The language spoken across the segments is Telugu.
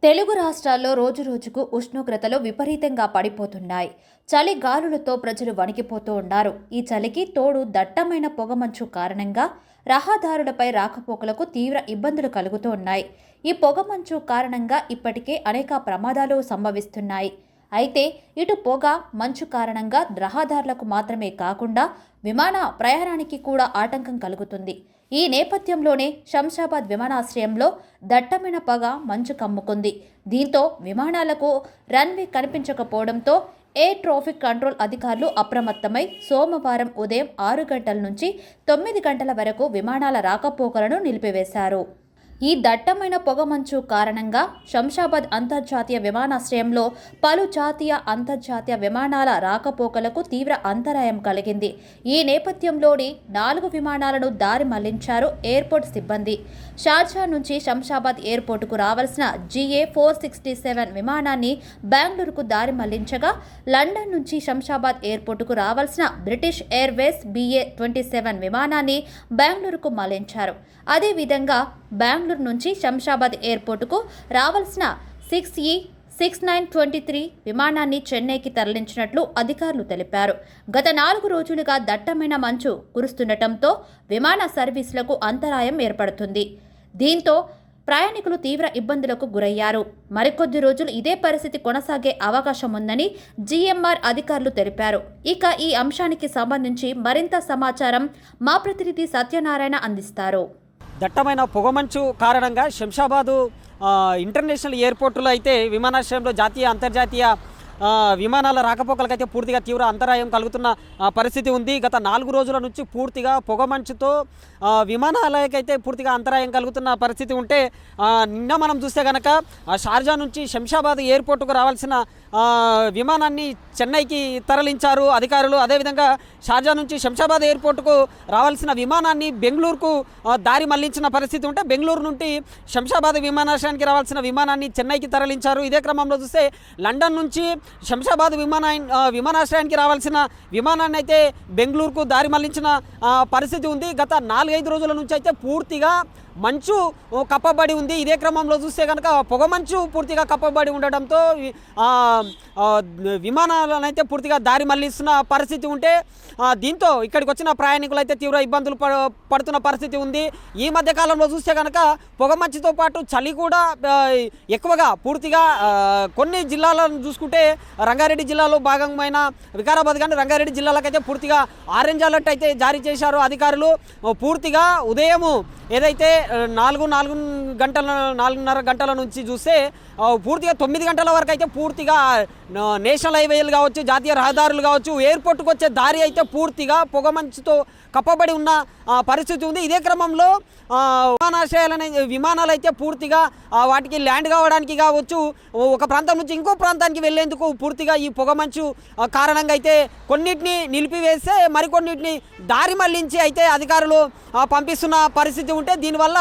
తెలుగు రాష్ట్రాల్లో రోజురోజుకు ఉష్ణోగ్రతలు విపరీతంగా పడిపోతున్నాయి. చలి గాలులతో ప్రజలు వణికిపోతూ ఉన్నారు. ఈ చలికి తోడు దట్టమైన పొగమంచు కారణంగా రహదారులపై రాకపోకలకు తీవ్ర ఇబ్బందులు కలుగుతూ ఉన్నాయి. ఈ పొగమంచు కారణంగా ఇప్పటికే అనేక ప్రమాదాలు సంభవిస్తున్నాయి. అయితే ఇటు పొగ మంచు కారణంగా రహదారులకు మాత్రమే కాకుండా విమాన ప్రయాణానికి కూడా ఆటంకం కలుగుతుంది. ఈ నేపథ్యంలోనే శంషాబాద్ విమానాశ్రయంలో దట్టమైన పొగ మంచు కమ్ముకుంది. దీంతో విమానాలకు రన్వే కనిపించకపోవడంతో ఎయిర్ ట్రాఫిక్ కంట్రోల్ అధికారులు అప్రమత్తమై సోమవారం ఉదయం 6 గంటల నుంచి 9 గంటల వరకు విమానాల రాకపోకలను నిలిపివేశారు. ఈ దట్టమైన పొగమంచు కారణంగా శంషాబాద్ అంతర్జాతీయ విమానాశ్రయంలో పలు జాతీయ అంతర్జాతీయ విమానాల రాకపోకలకు తీవ్ర అంతరాయం కలిగింది. ఈ నేపథ్యంలోని 4 విమానాలను దారి మళ్లించారు ఎయిర్పోర్ట్ సిబ్బంది. షార్జా నుంచి శంషాబాద్ ఎయిర్పోర్టుకు రావాల్సిన GA467 విమానాన్ని బెంగళూరుకు దారి మళ్లించగా, లండన్ నుంచి శంషాబాద్ ఎయిర్పోర్టుకు రావాల్సిన బ్రిటిష్ ఎయిర్వేస్ BA27 విమానాన్ని బెంగళూరుకు మళ్లించారు. అదేవిధంగా బెంగళూరు నుంచి శంషాబాద్ ఎయిర్పోర్టుకు రావాల్సిన 6E6923 విమానాన్ని చెన్నైకి తరలించినట్లు అధికారులు తెలిపారు. గత 4 రోజులుగా దట్టమైన మంచు కురుస్తుండటంతో విమాన సర్వీసులకు అంతరాయం ఏర్పడుతుంది. దీంతో ప్రయాణికులు తీవ్ర ఇబ్బందులకు గురయ్యారు. మరికొద్ది రోజులు ఇదే పరిస్థితి కొనసాగే అవకాశం ఉందని GMR అధికారులు తెలిపారు. ఇక ఈ అంశానికి సంబంధించి మరింత సమాచారం మా ప్రతినిధి సత్యనారాయణ అందిస్తారు. దట్టమైన పొగమంచు కారణంగా శంషాబాదు ఇంటర్నేషనల్ ఎయిర్పోర్టులో అయితే విమానాశ్రయంలో జాతీయ అంతర్జాతీయ విమానాల రాకపోకలకైతే పూర్తిగా తీవ్ర అంతరాయం కలుగుతున్న పరిస్థితి ఉంది. గత 4 రోజుల నుంచి పూర్తిగా పొగమంచుతో విమానాలకైతే పూర్తిగా అంతరాయం కలుగుతున్న పరిస్థితి ఉంటే, నిన్న మనం చూస్తే కనుక షార్జా నుంచి శంషాబాద్ ఎయిర్పోర్టుకు రావాల్సిన విమానాన్ని చెన్నైకి తరలించారు అధికారులు. అదేవిధంగా షార్జా నుంచి శంషాబాద్ ఎయిర్పోర్టుకు రావాల్సిన విమానాన్ని బెంగళూరుకు దారి మళ్లించిన పరిస్థితి ఉంటే, బెంగళూరు నుండి శంషాబాద్ విమానాశ్రయానికి రావాల్సిన విమానాన్ని చెన్నైకి తరలించారు. ఇదే క్రమంలో చూస్తే లండన్ నుంచి శంషాబాద్ విమానాశ్రయానికి రావాల్సిన విమానాన్ని అయితే బెంగళూరుకు దారి మళ్లించిన పరిస్థితి ఉంది. గత 4-5 రోజుల నుంచి అయితే పూర్తిగా మంచు కప్పబడి ఉంది. ఇదే క్రమంలో చూస్తే కనుక పొగమంచు పూర్తిగా కప్పబడి ఉండడంతో విమానాలను అయితే పూర్తిగా దారి మళ్లిస్తున్న పరిస్థితి ఉంటే, దీంతో ఇక్కడికి వచ్చిన ప్రయాణికులు అయితే తీవ్ర ఇబ్బందులు పడుతున్న పరిస్థితి ఉంది. ఈ మధ్య కాలంలో చూస్తే కనుక పొగమంచుతో పాటు చలి కూడా ఎక్కువగా పూర్తిగా కొన్ని జిల్లాలను చూసుకుంటే రంగారెడ్డి జిల్లాలో భాగమైన వికారాబాద్ కానీ రంగారెడ్డి జిల్లాలకైతే పూర్తిగా ఆరెంజ్ అలర్ట్ అయితే జారీ చేశారు అధికారులు. పూర్తిగా ఉదయము ఏదైతే 4:30 గంటల నుంచి చూస్తే పూర్తిగా 9 గంటల వరకు అయితే పూర్తిగా నేషనల్ హైవేలు కావచ్చు, జాతీయ రహదారులు కావచ్చు, ఎయిర్పోర్టుకు వచ్చే దారి అయితే పూర్తిగా పొగమంచుతో కప్పబడి ఉన్న పరిస్థితి ఉంది. ఇదే క్రమంలో విమానాలు అయితే పూర్తిగా వాటికి ల్యాండ్ కావడానికి కావచ్చు, ఒక ప్రాంతం నుంచి ఇంకో ప్రాంతానికి వెళ్లేందుకు పూర్తిగా ఈ పొగమంచు కారణంగా అయితే కొన్నిటిని నిలిపివేస్తే మరికొన్నిటిని దారి మళ్లించి అయితే అధికారులు పంపిస్తున్న పరిస్థితి ఉంటే, దీనివల్ల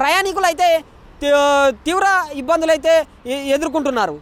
ప్రయాణికులు అయితే తీవ్ర ఇబ్బందులు అయితే ఎదుర్కొంటున్నారు.